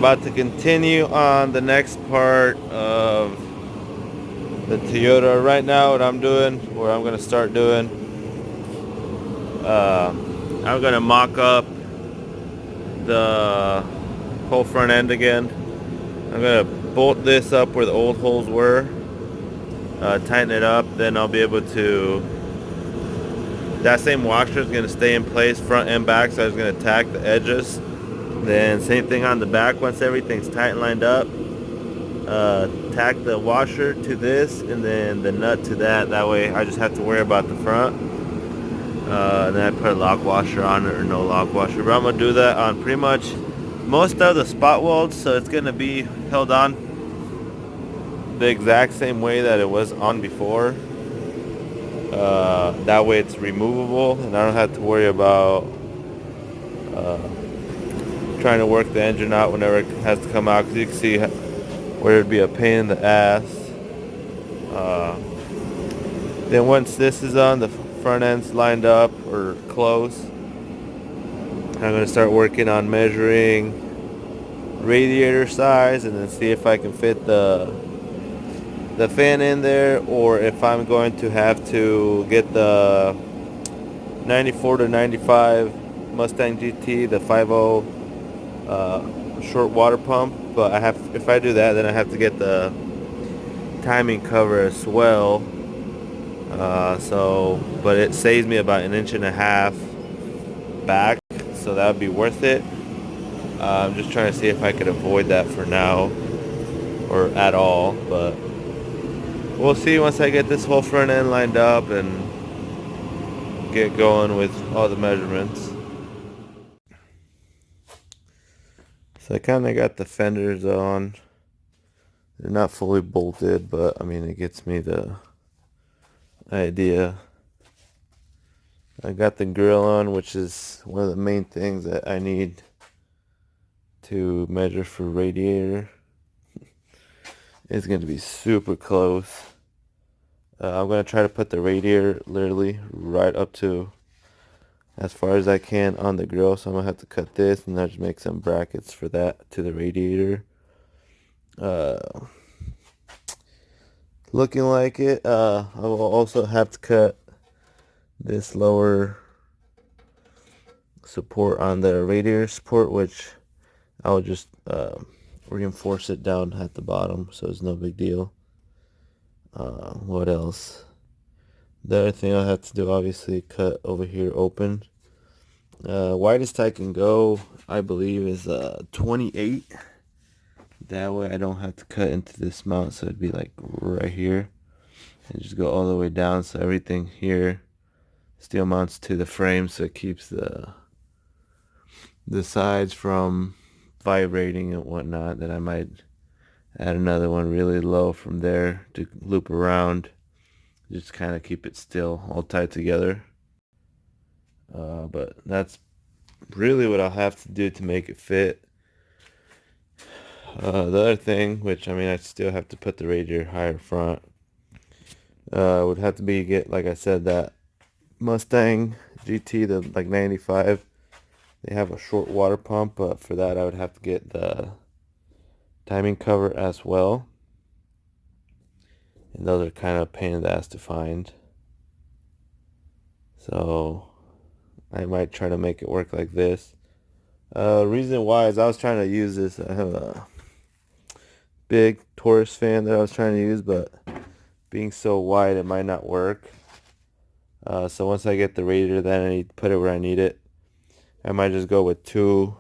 about to continue on the next part of the Toyota. Right now what I'm doing, what I'm going to start doing, I'm going to mock up the whole front end again. I'm going to bolt this up where the old holes were, tighten it up, then I'll be able to, that same washer is going to stay in place front and back, so I'm just going to tack the edges. Then same thing on the back. Once everything's tight and lined up, tack the washer to this and then the nut to that. That way I just have to worry about the front. And then I put a lock washer on it or no lock washer. But I'm going to do that on pretty much most of the spot welds. So it's going to be held on the exact same way that it was on before. That way it's removable and I don't have to worry about trying to work the engine out whenever it has to come out, because you can see where it'd be a pain in the ass. Then once this is on, the front end's lined up or close, I'm going to start working on measuring radiator size and then see if I can fit the fan in there, or if I'm going to have to get the 94 to 95 Mustang GT, the 50 short water pump. But if I do that, then I have to get the timing cover as well. But it saves me about 1.5 inches back, so that would be worth it. I'm just trying to see if I could avoid that for now or at all, but we'll see once I get this whole front end lined up and get going with all the measurements. So I kind of got the fenders on. They're not fully bolted, but I mean, it gets me the idea. I got the grill on, which is one of the main things that I need to measure for radiator. It's going to be super close. I'm going to try to put the radiator literally right up to as far as I can on the grill, so I'm going to have to cut this and then just make some brackets for that to the radiator. Looking like it. I will also have to cut this lower support on the radiator support, which I'll just reinforce it down at the bottom, so it's no big deal. What else? The other thing I'll have to do, obviously, cut over here open. Widest I can go, I believe, is 28. That way I don't have to cut into this mount, so it'd be like right here. And just go all the way down, so everything here still mounts to the frame, so it keeps the sides from vibrating and whatnot. Then I might add another one really low from there to loop around, just kind of keep it still all tied together. But that's really what I'll have to do to make it fit. The other thing, which I mean, I still have to put the radiator higher front, would have to be get, like I said, that Mustang GT, the like 95. They have a short water pump, but for that I would have to get the timing cover as well. And those are kind of a pain in the ass to find. So I might try to make it work like this. Reason why is I was trying to use this. I have a big Taurus fan that I was trying to use, but being so wide it might not work. So once I get the radiator, then I need to put it where I need it. I might just go with two,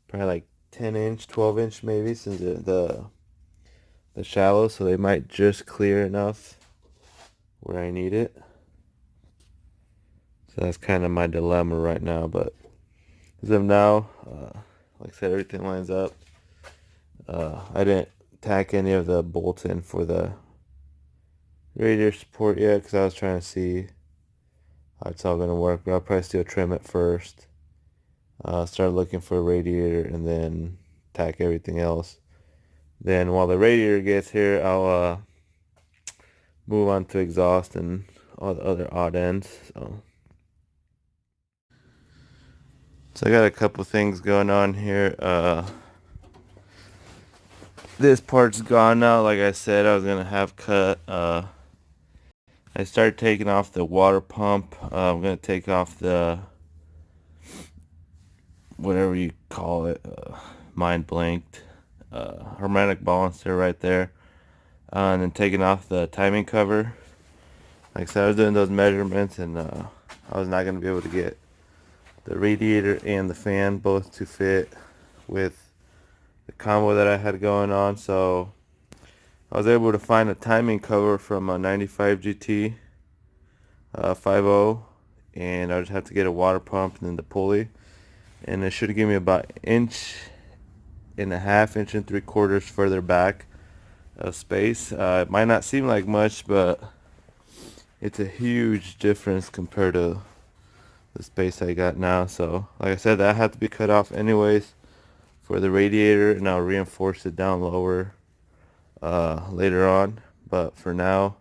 probably like 10-inch, 12-inch maybe, since the shallow, so they might just clear enough where I need it. So that's kind of my dilemma right now, but as of now, like I said, everything lines up. I didn't tack any of the bolts in for the radiator support yet, because I was trying to see how it's all going to work, but I'll probably still trim it first. Start looking for a radiator and then tack everything else. Then while the radiator gets here, I'll move on to exhaust and all the other odd ends. So I got a couple things going on here. this part's gone now. Like I said, I was gonna have cut. I started taking off the water pump. I'm gonna take off the whatever you call it, mind blanked, harmonic balancer right there, and then taking off the timing cover. Like I said, I was doing those measurements, and I was not gonna be able to get the radiator and the fan both to fit with the combo that I had going on. So I was able to find a timing cover from a 95 GT 50, and I just have to get a water pump and then the pulley, and it should give me about 1.5 inches, 1.75 inches further back of space. It might not seem like much, but it's a huge difference compared to the space I got now. So like I said, that had to be cut off anyways for the radiator, and I'll reinforce it down lower later on. But for now,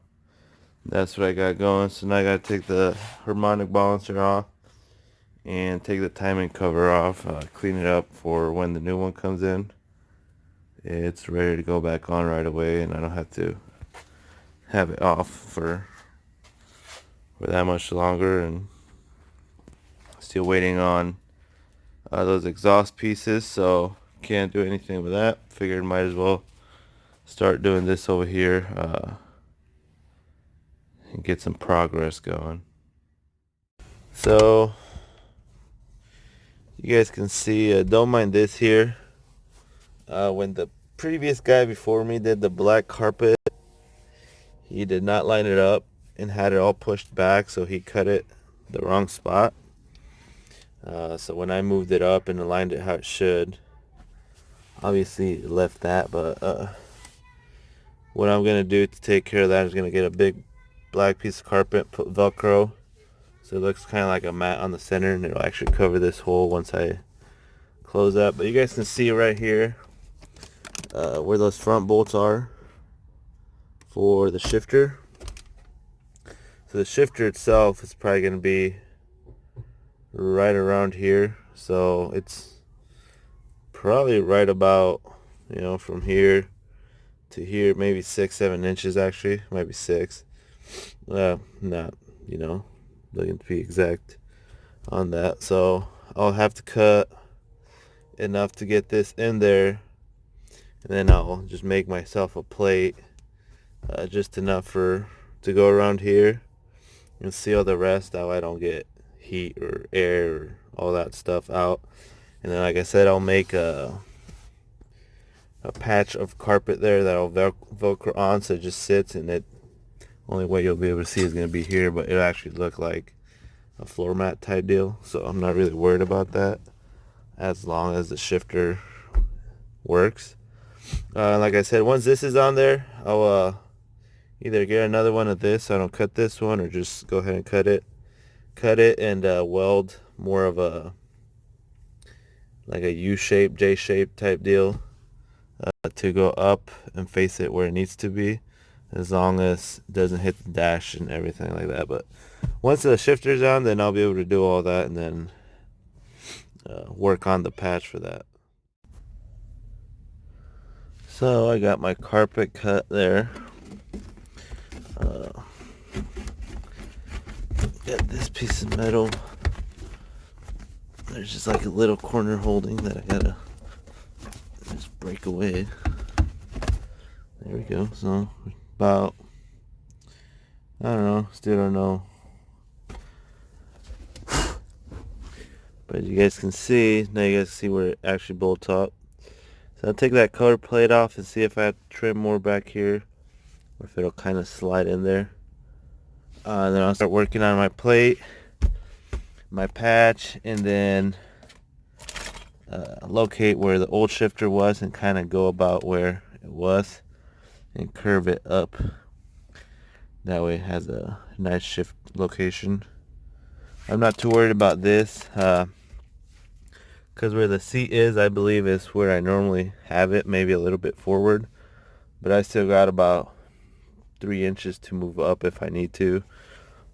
that's what I got going. So now I gotta take the harmonic balancer off and take the timing cover off, clean it up for when the new one comes in. It's ready to go back on right away, and I don't have to have it off for that much longer. And still waiting on those exhaust pieces, so can't do anything with that. Figured might as well start doing this over here and get some progress going. So you guys can see, don't mind this here. When the previous guy before me did the black carpet, he did not line it up and had it all pushed back, so he cut it the wrong spot. So when I moved it up and aligned it how it should, obviously it left that, but what I'm gonna do to take care of that is gonna get a big black piece of carpet, put Velcro, so it looks kind of like a mat on the center, and it'll actually cover this hole once I close up. But you guys can see right here where those front bolts are for the shifter. So the shifter itself is probably going to be right around here, so it's probably right about, you know, from here to here, maybe 6-7 inches. Actually might be 6. Not, you know, looking to be exact on that. So I'll have to cut enough to get this in there, and then I'll just make myself a plate, just enough to go around here and seal the rest, that way I don't get heat or air or all that stuff out. And then, like I said, I'll make a patch of carpet there that I'll velcro on, so it just sits, and it only way you'll be able to see is going to be here, but it'll actually look like a floor mat type deal. So I'm not really worried about that as long as the shifter works. Like I said, once this is on there, I'll either get another one of this so I don't cut this one, or just go ahead and cut it and weld more of a like a U-shape, J-shape type deal to go up and face it where it needs to be, as long as it doesn't hit the dash and everything like that. But once the shifter's on, then I'll be able to do all that and then work on the patch for that. So I got my carpet cut there. Got this piece of metal. There's just like a little corner holding that I gotta just break away. There we go. So about, I don't know, still don't know. But you guys can see, now you guys see where it actually bolts up. So I'll take that cover plate off and see if I have to trim more back here, or if it'll kind of slide in there. Then I'll start working on my plate, my patch, and then locate where the old shifter was and kind of go about where it was and curve it up. That way it has a nice shift location. I'm not too worried about this because where the seat is, I believe, is where I normally have it, maybe a little bit forward, but I still got about 3 inches to move up if I need to,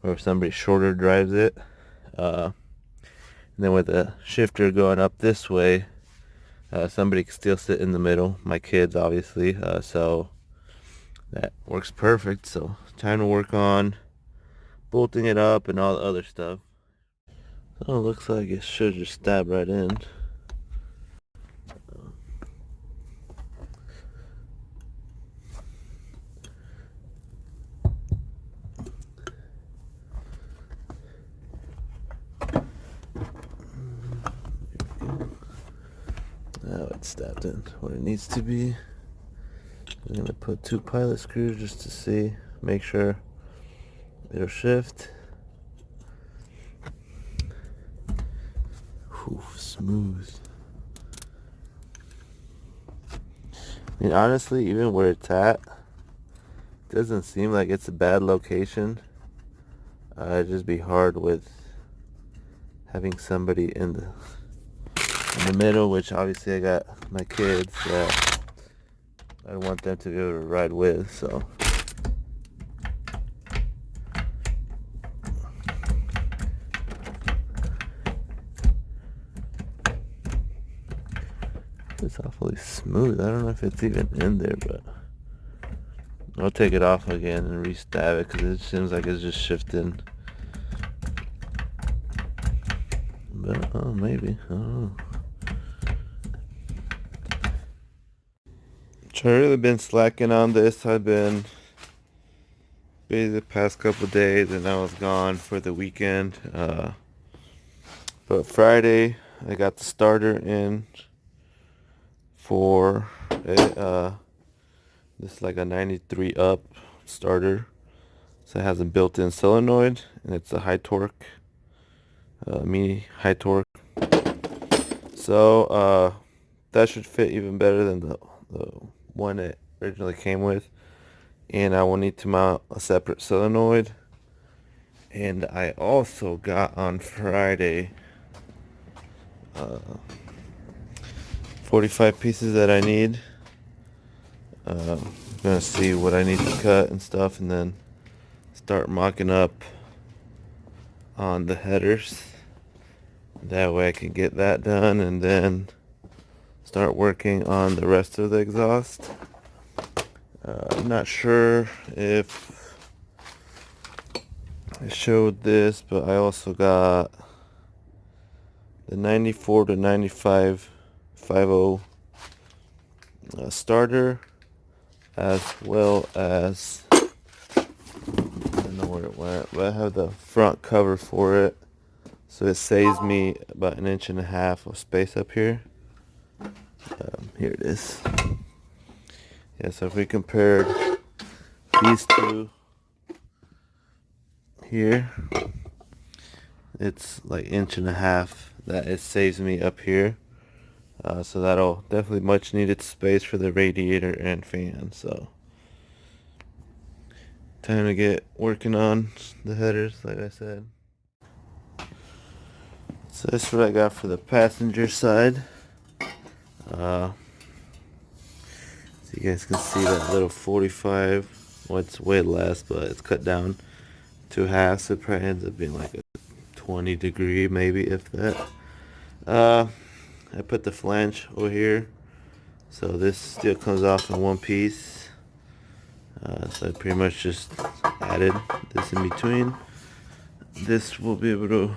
or if somebody shorter drives it. And then with the shifter going up this way, Somebody can still sit in the middle, my kids obviously, so that works perfect. So time to work on bolting it up and all the other stuff. So it looks like it should just stab right in. Now it's stabbed in where it needs to be. I'm gonna put 2 pilot screws just to see, make sure it'll shift. Whew, smooth. I mean, honestly, even where it's at, doesn't seem like it's a bad location. It'd just be hard with having somebody in the middle, which obviously I got my kids that I want them to be able to ride with, so. It's awfully smooth. I don't know if it's even in there, but I'll take it off again and re-stab it because it seems like it's just shifting. But, oh, maybe. I don't know. So I've really been slacking on this. I've been busy the past couple days and I was gone for the weekend. But Friday, I got the starter in for this is like a 93 up starter. So it has a built-in solenoid and it's a high torque, mini high torque. So that should fit even better than the one it originally came with. And I will need to mount a separate solenoid. And I also got on Friday 45 pieces that I need. I'm gonna see what I need to cut and stuff and then start mocking up on the headers. That way I can get that done and then start working on the rest of the exhaust. I'm not sure if I showed this, but I also got the 94 to 95 50 starter, as well as, I don't know where it went, but I have the front cover for it, so it saves me about 1.5 inches of space up here. Here it is. Yeah, so if we compared these two here, it's like 1.5 inches that it saves me up here. So that'll definitely much needed space for the radiator and fan. So time to get working on the headers, like I said. So that's what I got for the passenger side. So you guys can see that little 45. Well, it's way less, but it's cut down to half, so it probably ends up being like a 20 degree, maybe, if that. I put the flange over here, so this still comes off in one piece. So I pretty much just added this in between. This will be able to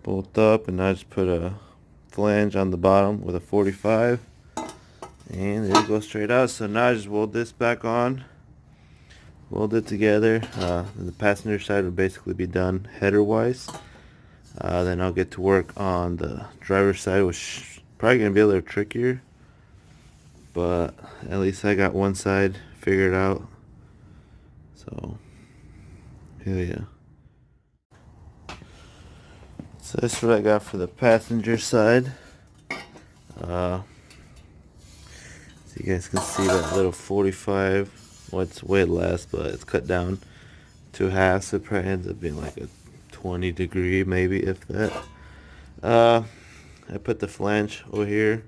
bolt up, and I just put a flange on the bottom with a 45, and it'll go straight out. So now I just weld this back on, weld it together. The passenger side will basically be done header wise. Then I'll get to work on the driver's side, which is probably gonna be a little trickier, but at least I got one side figured out. So hell yeah. So that's what I got for the passenger side. So you guys can see that little 45. Well, it's way less, but it's cut down to half, so it probably ends up being like a 20 degree, maybe, if that. I put the flange over here,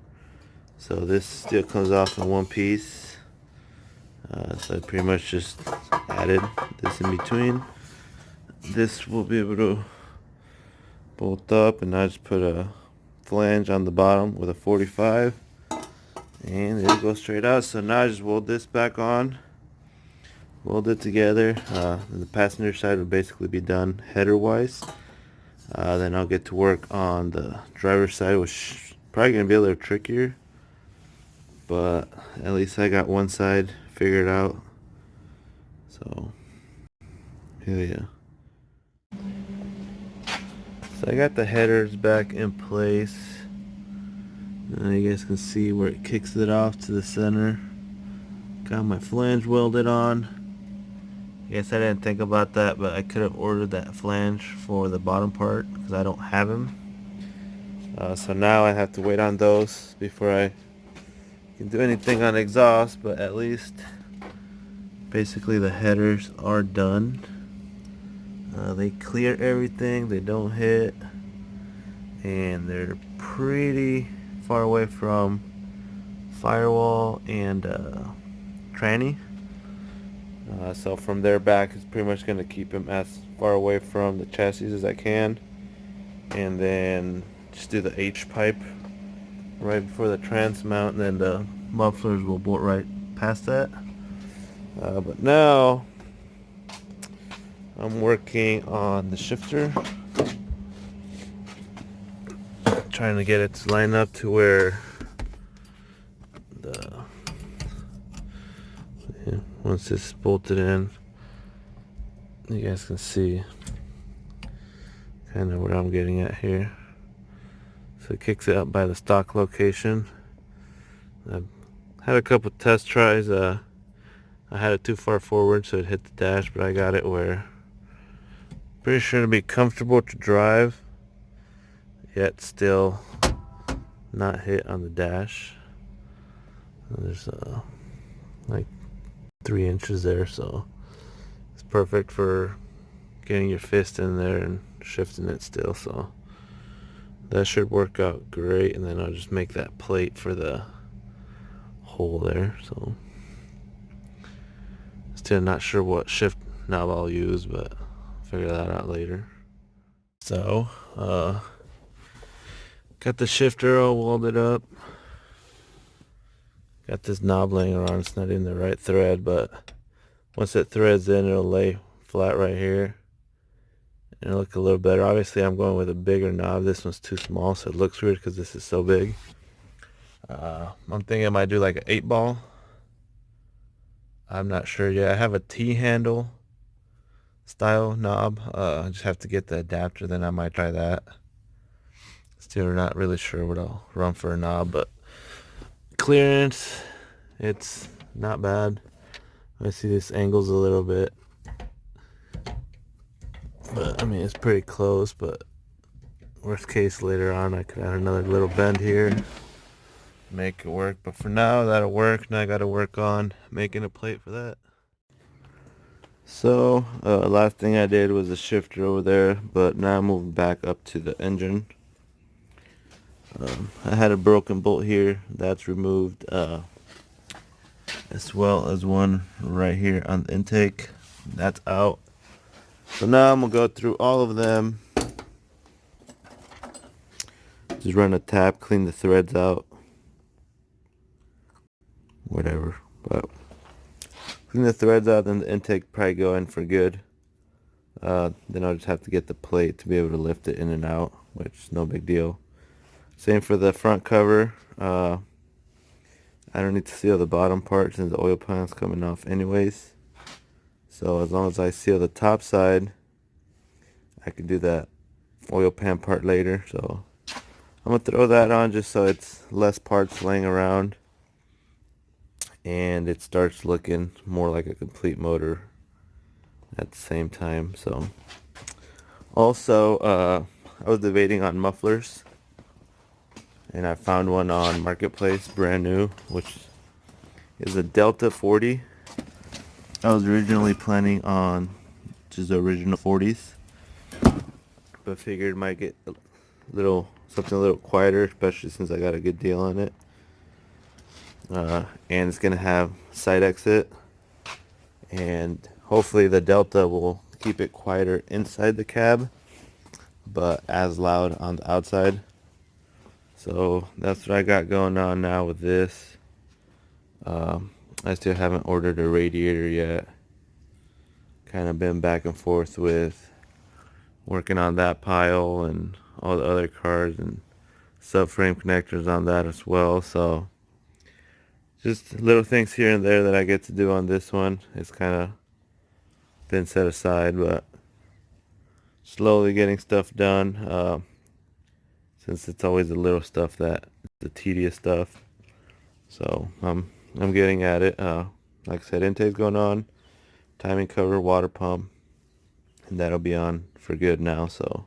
so this still comes off in one piece. So I pretty much just added this in between. This will be able to bolt up, and I just put a flange on the bottom with a 45, and it'll go straight out. So now I just weld this back on, weld it together. The passenger side will basically be done header wise. Then I'll get to work on the driver's side, which is probably gonna be a little trickier, but at least I got one side figured out. So yeah. So I got the headers back in place. You guys can see where it kicks it off to the center. Got my flange welded on. I guess I didn't think about that, but I could have ordered that flange for the bottom part because I don't have them. So now I have to wait on those before I can do anything on exhaust, but at least basically the headers are done. They clear everything, they don't hit, and they're pretty far away from firewall and tranny. So from there back, it's pretty much going to keep them as far away from the chassis as I can, and then just do the H pipe right before the trans mount, and then the mufflers will bolt right past that. But now I'm working on the shifter, trying to get it to line up to where once it's bolted in, you guys can see kind of what I'm getting at here. So it kicks it up by the stock location. I've had a couple test tries. I had it too far forward so it hit the dash, but I got it where pretty sure to be comfortable to drive, yet still not hit on the dash. There's like 3 inches there, so it's perfect for getting your fist in there and shifting it still. So that should work out great, and then I'll just make that plate for the hole there. So still not sure what shift knob I'll use, but I'll figure that out later. So got the shifter all welded up. Got this knob laying around. It's not in the right thread, but once it threads in, it'll lay flat right here and it'll look a little better. Obviously I'm going with a bigger knob. This one's too small, so it looks weird because this is so big. I'm thinking I might do like an 8-ball. I'm not sure yet. I have a T-handle style knob. I just have to get the adapter, then I might try that. Still not really sure what I'll run for a knob, but clearance, it's not bad. I see this angles a little bit, but I mean it's pretty close. But worst case, later on I could add another little bend here, make it work. But for now, that'll work. Now I got to work on making a plate for that. So last thing I did was a shifter over there, but now I'm moving back up to the engine. I had a broken bolt here that's removed, as well as one right here on the intake that's out. So now I'm gonna go through all of them, just run a tap, clean the threads out, whatever, but clean the threads out, then the intake probably go in for good. Then I'll just have to get the plate to be able to lift it in and out, which is no big deal. Same for the front cover. I don't need to seal the bottom part since the oil pan's coming off anyways. So as long as I seal the top side, I can do that oil pan part later. So I'm gonna throw that on just so it's less parts laying around and it starts looking more like a complete motor at the same time. So also I was debating on mufflers, and I found one on Marketplace, brand new, which is a Delta 40. I was originally planning on just the original 40s, but figured might get a little something a little quieter, especially since I got a good deal on it. And it's gonna have side exit, and hopefully the Delta will keep it quieter inside the cab, but as loud on the outside. So that's what I got going on now with this. I still haven't ordered a radiator yet. Kind of been back and forth with working on that pile and all the other cars and subframe connectors on that as well. So just little things here and there that I get to do on this one. It's kind of been set aside, but slowly getting stuff done. Since it's always the little stuff that the tedious stuff. So I'm getting at it. Like I said, intake's going on, timing cover, water pump, and that'll be on for good now. So